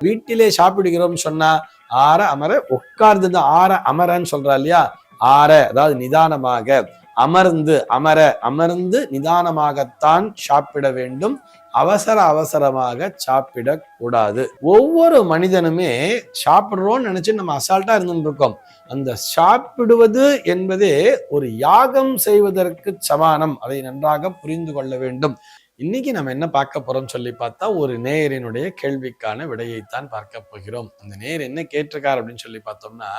வீட்டிலே சாப்பிடுகிறோம் சொன்னா ஆற அமர உட்கார்ந்து ஆற அமரன்னு சொல்றா இல்லையா, ஆற அதாவது நிதானமாக, அமர்ந்து நிதானமாகத்தான் சாப்பிட வேண்டும். அவசரமாக சாப்பிடக்கூடாது. ஒவ்வொரு மனிதனுமே சாப்பிடுறோம்னு நினைச்சு நம்ம அசால்ட்டா இருந்துட்டு இருக்கோம். அந்த சாப்பிடுவது என்பதே ஒரு யாகம் செய்வதற்கு சமானம். அதை நன்றாக புரிந்து கொள்ள வேண்டும். இன்னைக்கு நம்ம என்ன பார்க்க போறோம் சொல்லி பார்த்தா, ஒரு நேயரினுடைய கேள்விக்கான விடையைத்தான் பார்க்க போகிறோம். அந்த நேயர் என்ன கேட்டிருக்கார் அப்படின்னு சொல்லி பார்த்தோம்னா,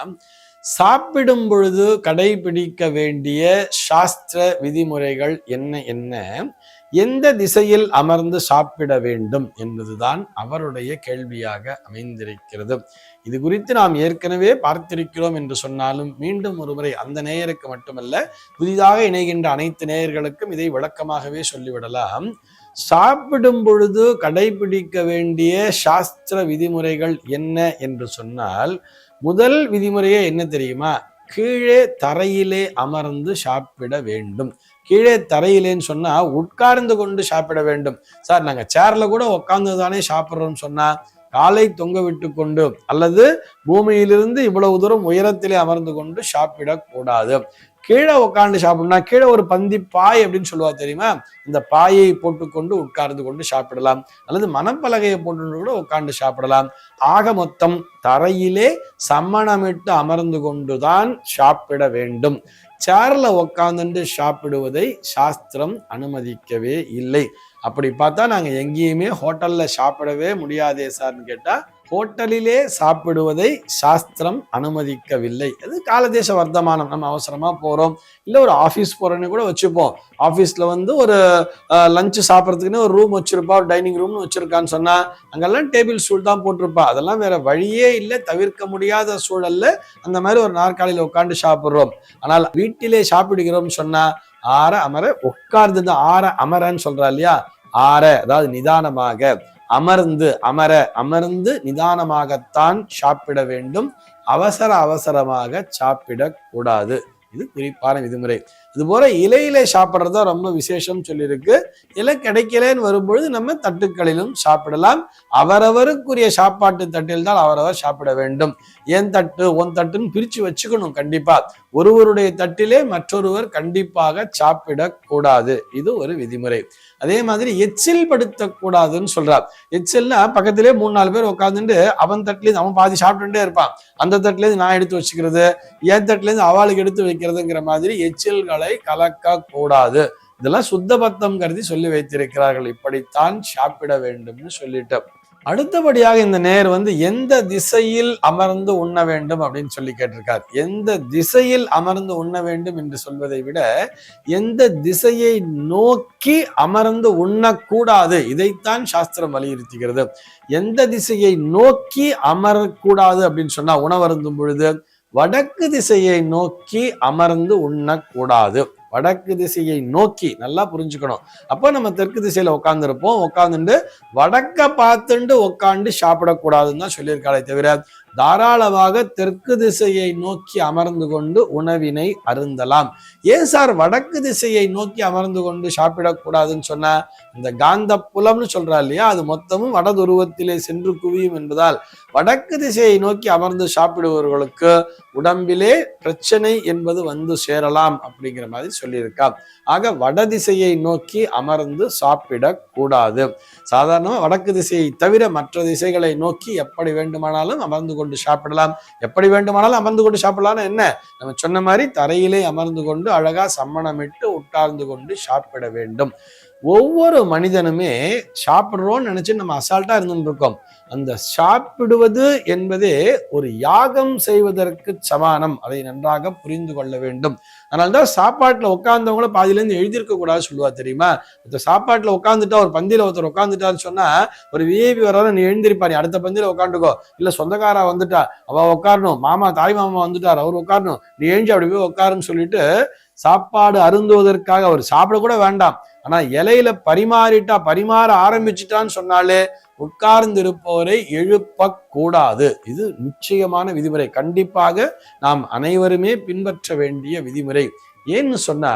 சாப்பிடும் பொழுது கடைபிடிக்க வேண்டிய சாஸ்திர விதிமுறைகள் என்ன, எந்த திசையில் அமர்ந்து சாப்பிட வேண்டும் என்பதுதான் அவருடைய கேள்வியாக அமைந்திருக்கிறது. இது குறித்து நாம் ஏற்கனவே பார்த்திருக்கிறோம் என்று சொன்னாலும் மீண்டும் ஒருமுறை அந்த நேயருக்கு மட்டுமல்ல, புதிதாக இணைகின்ற அனைத்து நேயர்களுக்கும் இதை விளக்கமாகவே சொல்லிவிடலாம். சாப்பிடும் பொழுது கடைபிடிக்க வேண்டிய சாஸ்திர விதிமுறைகள் என்ன என்று சொன்னால், முதல் விதிமுறையே என்ன தெரியுமா? கீழே தரையிலே அமர்ந்து சாப்பிட வேண்டும். கீழே தரையிலேன்னு சொன்னா உட்கார்ந்து கொண்டு சாப்பிட வேண்டும். சார், நாங்க சேர்ல கூட உட்கார்ந்து தானே சாப்பிட்றோம்னு சொன்னா, காலை தொங்க விட்டு கொண்டு அல்லது பூமியிலிருந்து இவ்வளவு தூரம் உயரத்திலே அமர்ந்து கொண்டு சாப்பிடக்கூடாது. கீழே உட்காந்து சாப்பிடணும்னா கீழே ஒரு பந்தி பாய் அப்படின்னு சொல்லுவா தெரியுமா, இந்த பாயை போட்டுக்கொண்டு உட்கார்ந்து கொண்டு சாப்பிடலாம், அல்லது மணப்பலகையை போட்டு கூட உட்கார்ந்து சாப்பிடலாம். ஆக மொத்தம் தரையிலே சம்மணமிட்டு அமர்ந்து கொண்டுதான் சாப்பிட வேண்டும். சேர்ல உட்கார்ந்துட்டு சாப்பிடுவதை சாஸ்திரம் அனுமதிக்கவே இல்லை. அப்படி பார்த்தா நாங்க எங்கேயுமே ஹோட்டல்ல சாப்பிடவே முடியாதே சார்னு கேட்டா, ஹோட்டலிலே சாப்பிடுவதை சாஸ்திரம் அனுமதிக்கவில்லை. அது காலதேச வர்த்தமானம். நம்ம அவசரமா போறோம், இல்லை ஒரு ஆஃபீஸ் போறோன்னு கூட வச்சுப்போம். ஆஃபீஸ்ல ஒரு லஞ்சு சாப்பிட்றதுக்குன்னு ஒரு ரூம் வச்சிருப்பா, ஒரு டைனிங் ரூம்னு வச்சிருக்கான்னு சொன்னா அங்கெல்லாம் டேபிள் ஸ்டூல் தான் போட்டிருப்பா. அதெல்லாம் வேற வழியே இல்லை, தவிர்க்க முடியாத சூழல்ல அந்த மாதிரி ஒரு நாற்காலியில உட்காந்து சாப்பிட்றோம். ஆனால் வீட்டிலே சாப்பிடுகிறோம் சொன்னா ஆற அமர உட்கார்ந்து அமரன்னு சொல்றா இல்லையா, ஆற அதாவது நிதானமாக, அமர்ந்து நிதானமாகத்தான் சாப்பிட வேண்டும். அவசரமாக சாப்பிடக்கூடாது. இது குறிப்பான விதிமுறை. இது போல இலையிலே சாப்பிட்றதா ரொம்ப விசேஷம் சொல்லியிருக்கு. இலை கிடைக்கலன்னு வரும்பொழுது நம்ம தட்டுக்களிலும் சாப்பிடலாம். அவரவருக்குரிய சாப்பாட்டு தட்டில் தான் அவரவர் சாப்பிட வேண்டும். என் தட்டு உன் தட்டுன்னு பிரிச்சு வச்சுக்கணும். கண்டிப்பா ஒருவருடைய தட்டிலே மற்றொருவர் கண்டிப்பாக சாப்பிடக்கூடாது. இது ஒரு விதிமுறை. அதே மாதிரி எச்சில் படுத்தக்கூடாதுன்னு சொல்றார். எச்சில்னா பக்கத்திலே 3-4 பேர் உட்காந்துட்டு அவன் தட்டுலேருந்து அவன் பாதி சாப்பிட்டுட்டே இருப்பான், அந்த தட்டுலேருந்து நான் எடுத்து வச்சுக்கிறது, என் தட்டுலேருந்து அவளுக்கு எடுத்து வைக்கிறதுங்கிற மாதிரி எச்சில்களை கலக்க கூடாது. இதெல்லாம் சுத்த பத்தம் கருதி சொல்லி வைத்திருக்கிறார்கள். இப்படித்தான் சாப்பிட வேண்டும்னு சொல்லிட்டு, அடுத்தபடியாக இந்த நேர் எந்த திசையில் அமர்ந்து உண்ண வேண்டும் அப்படின்னு சொல்லி கேட்டிருக்கார். எந்த திசையில் அமர்ந்து உண்ண வேண்டும் என்று சொல்வதை விட எந்த திசையை நோக்கி அமர்ந்து உண்ணக்கூடாது, இதைத்தான் சாஸ்திரம் வலியுறுத்துகிறது. எந்த திசையை நோக்கி அமரக்கூடாது அப்படின்னு சொன்னா, உணவருந்தும் பொழுது வடக்கு திசையை நோக்கி அமர்ந்து உண்ணக்கூடாது. வடக்கு திசையை நோக்கி, நல்லா புரிஞ்சுக்கணும். அப்போ நம்ம தெற்கு திசையில உட்கார்ந்துருப்போம், உட்கார்ந்துட்டு வடக்க பார்த்துட்டு உட்காந்து சாப்பிடக்கூடாதுன்னு தான் சொல்லியிருக்காளே தவிர, தாராளமாக தெற்கு திசையை நோக்கி அமர்ந்து கொண்டு உணவினை அருந்தலாம். ஏன் சார் வடக்கு திசையை நோக்கி அமர்ந்து கொண்டு சாப்பிடக்கூடாதுன்னு சொன்னா, இந்த காந்த புலம்னு சொல்றா இல்லையா, அது மொத்தமும் வடதுருவத்திலே சென்று குவியும் என்பதால் வடக்கு திசையை நோக்கி அமர்ந்து சாப்பிடுபவர்களுக்கு உடம்பிலே பிரச்சனை என்பது சேரலாம் அப்படிங்கிற மாதிரி சொல்லியிருக்கா. ஆக வடதிசையை நோக்கி அமர்ந்து சாப்பிடக்கூடாது. சாதாரணமா வடக்கு திசையை தவிர மற்ற திசைகளை நோக்கி எப்படி வேண்டுமானாலும் அமர்ந்து கொண்டு சாப்பிடலாம். எப்படி வேண்டுமானாலும் அமர்ந்து கொண்டு சாப்பிடலாம் என்ன, நம்ம சொன்ன மாதிரி தரையிலே அமர்ந்து கொண்டு அழகா சம்மணமிட்டு உட்கார்ந்து கொண்டு சாப்பிட வேண்டும். ஒவ்வொரு மனிதனுமே சாப்பிடுறோம்னு நினைச்சு நம்ம அசால்ட்டா இருந்துட்டு இருக்கோம். அந்த சாப்பிடுவது என்பதே ஒரு யாகம் செய்வதற்கு சமானம். அதை நன்றாக புரிந்து கொள்ள வேண்டும். அதனால்தான் சாப்பாட்டுல உட்கார்ந்தவங்கள பாதியிலேருந்து எழுதியிருக்க கூடாது சொல்லுவா தெரியுமா. இந்த சாப்பாட்டுல உட்காந்துட்டா, ஒரு பந்தியில ஒருத்தர் உட்காந்துட்டான்னு சொன்னா, ஒரு விஐபி வர்றாரு, நீ எழுந்திருப்பா, நீ அடுத்த பந்தியில உட்காந்துக்கோ, இல்ல சொந்தக்காரா வந்துட்டா அவ உட்காரணும், தாய் மாமா வந்துட்டார் அவர் உட்காரணும், நீ எழுஞ்சி அப்படி போய் உட்காருன்னு சொல்லிட்டு சாப்பாடு அருந்துவதற்காக அவர் சாப்பிட கூட வேண்டாம், ஆனா இலையில பரிமாற ஆரம்பிச்சுட்டான்னு சொன்னாலே உட்கார்ந்து இருப்பவரை எழுப்பக்கூடாது. இது நிச்சயமான விதிமுறை. கண்டிப்பாக நாம் அனைவருமே பின்பற்ற வேண்டிய விதிமுறை. ஏன்னு சொன்னா,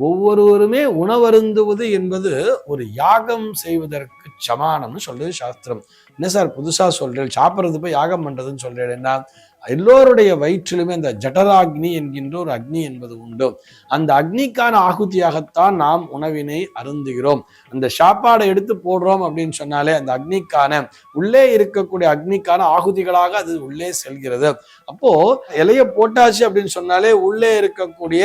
ஒவ்வொருவருமே உணவருந்துவது என்பது ஒரு யாகம் செய்வதற்கு சமானம்னு சொல்லுது சாஸ்திரம். என்ன சார் புதுசா சொல்றேன், சாப்பிட்றது போய் யாகம் பண்றதுன்னு சொல்றேன்? என்ன, எல்லோருடைய வயிற்றிலுமே அந்த ஜடராக்னி என்கின்ற ஒரு அக்னி என்பது உண்டு. அந்த அக்னிக்கான ஆகுதியாகத்தான் நாம் உணவினை அருந்துகிறோம். அந்த சாப்பாடை எடுத்து போடுறோம் அப்படின்னு சொன்னாலே அந்த அக்னிக்கான உள்ளே இருக்கக்கூடிய அக்னிக்கான ஆகுதிகளாக அது உள்ளே செல்கிறது. அப்போ இலைய போட்டாச்சு அப்படின்னு சொன்னாலே உள்ளே இருக்கக்கூடிய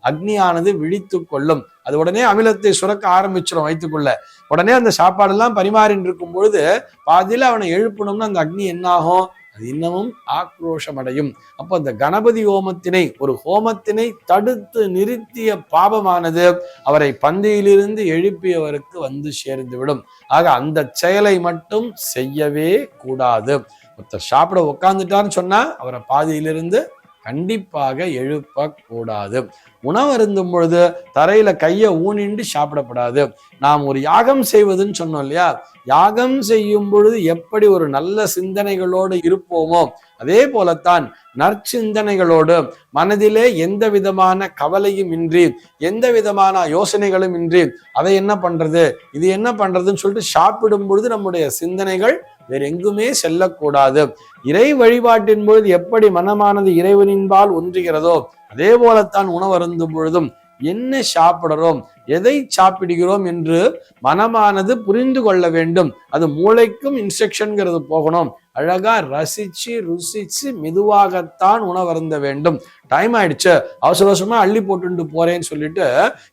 அக்னியானது விழித்து கொள்ளும். அது உடனே அமிலத்தை சுரக்க ஆரம்பிச்சிடும் வயிற்றுக்குள்ள. உடனே அந்த சாப்பாடெல்லாம் பரிமாறின்னு இருக்கும் பொழுது பாதியில அவனை எழுப்பணும்னா அந்த அக்னி என்ன ஆகும், அது இன்னமும் ஆக்ரோஷம் அடையும். அப்போ அந்த கணபதி ஹோமத்தினை, ஒரு ஹோமத்தினை தடுத்து நிறுத்திய பாபமானது அவரை பந்தியிலிருந்து எழுப்பியவருக்கு வந்து சேர்ந்து விடும். ஆக அந்த செயலை மட்டும் செய்யவே கூடாது. ஒருத்தர் சாப்பிட உட்கார்ந்துட்டான்னு சொன்னா அவரை பாதியிலிருந்து கண்டிப்பாக எழுப்ப கூடாது. உணவு அருந்தும் பொழுது தரையில கையை ஊனிண்டு சாப்பிடப்படாது. நாம் ஒரு யாகம் செய்வதுன்னு சொன்னோம் இல்லையா, யாகம் செய்யும் பொழுது எப்படி ஒரு நல்ல சிந்தனைகளோடு இருப்போமோ அதே போலத்தான் நற்சிந்தனைகளோடு, மனதிலே எந்த விதமான கவலையும் இன்றி, எந்த விதமான யோசனைகளும் இன்றி, அதை என்ன பண்றது இது என்ன பண்றதுன்னு சொல்லிட்டு சாப்பிடும் பொழுது நம்முடைய சிந்தனைகள் வேற எங்குமே செல்லக்கூடாது. இறை வழிபாட்டின் பொழுது எப்படி மனமானது இறைவனின்பால் ஒன்றுகிறதோ அதே போலத்தான் உணவு அருந்தும் பொழுதும் என்ன சாப்பிடுறோம், எதை சாப்பிடுகிறோம் என்று மனமானது புரிந்து கொள்ள வேண்டும். அது மூளைக்கும் இன்ஸ்ட்ரக்ஷன்ங்கிறது போகணும். அழகா ரசிச்சு ருசிச்சு மெதுவாகத்தான் உணவு அருந்த வேண்டும். டைம் ஆயிடுச்சு, அவசர அவசரமா அள்ளி போட்டுட்டு போறேன்னு சொல்லிட்டு,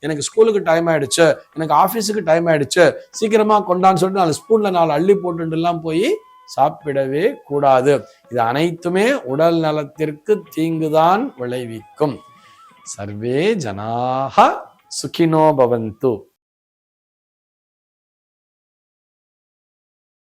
எனக்கு ஸ்கூலுக்கு டைம் ஆயிடுச்சு, எனக்கு ஆபீஸுக்கு டைம் ஆயிடுச்சு, சீக்கிரமா கொண்டான்னு சொல்லிட்டு 4 ஸ்பூன்ல 4 அள்ளி போட்டுட்டு எல்லாம் போய் சாப்பிடவே கூடாது. இது அனைத்துமே உடல் நலத்திற்கு தீங்குதான் விளைவிக்கும். சர்வே ஜனாஹ சுகினோ பவந்து.